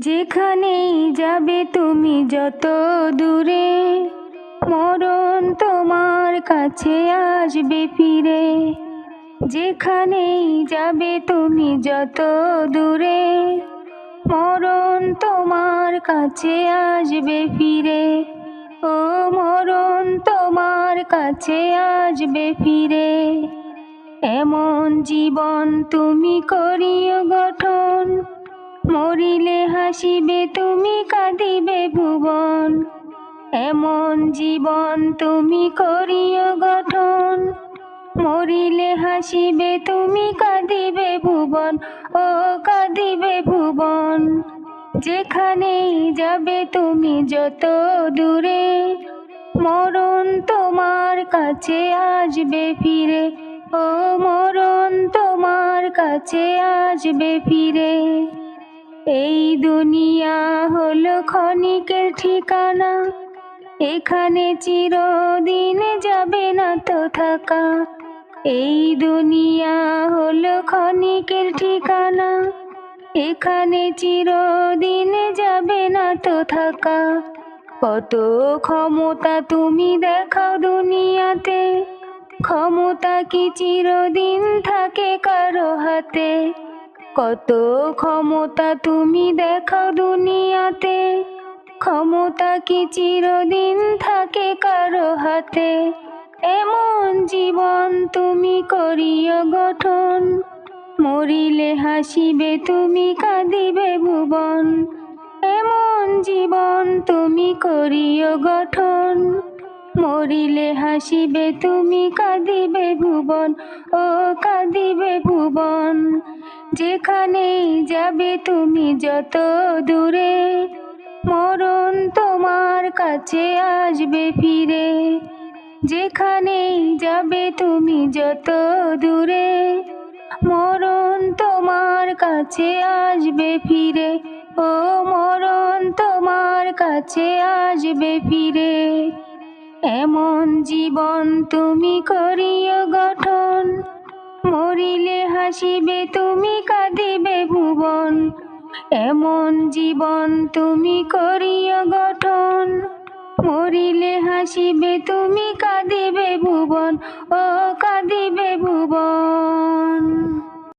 যেখানেই যাবে তুমি যত দূরে, মরণ তোমার কাছে আসবে ফিরে। যেখানেই যাবে তুমি যত দূরে, মরণ তোমার কাছে আসবে ফিরে। ও মরণ তোমার কাছে আসবে ফিরে। এমন জীবন তুমি করিও গঠন, মরিলে হাসিবে তুমি কাঁদিবে ভুবন। এমন জীবন তুমি করিও গঠন, মরিলে হাসিবে তুমি কাঁদিবে ভুবন। ও কাঁদিবে ভুবন। যেখানেই যাবে তুমি যত দূরে, মরণ তোমার কাছে আসবে ফিরে। ও মরণ তোমার কাছে আসবে ফিরে। এই দুনিয়া হলো ক্ষণিকের ঠিকানা, এখানে চিরদিন যাবে না তো থাকা। এই দুনিয়া হলো ক্ষণিকের ঠিকানা, এখানে চিরদিন যাবে না তো থাকা। কত ক্ষমতা তুমি দেখাও দুনিয়াতে, ক্ষমতা কি চিরদিন থাকে কারো হাতে। কত ক্ষমতা তুমি দেখাও দুনিয়াতে, ক্ষমতা কি চিরদিন থাকে কারো হাতে। এমন জীবন তুমি করিও গঠন, মরিলে হাসিবে তুমি কাঁদিবে ভুবন। এমন জীবন তুমি করিও গঠন, মরিলে হাসিবে তুমি কাঁদিবে ভুবন। ও কাঁদিবে ভুবন। যেখানেই যাবে তুমি যত দূরে, মরণ তোমার কাছে আসবে ফিরে। যেখানেই যাবে তুমি যত দূরে, মরণ তোমার কাছে আসবে ফিরে। ও মরণ তোমার কাছে আসবে ফিরে। এমন জীবন তুমি করিও গঠন, মরিলে হাসিবে তুমি কাঁদিবে ভুবন। এমন জীবন তুমি করিও গঠন, মরিলে হাসিবে তুমি কাঁদিবে ভুবন। ও কাঁদিবে ভুবন।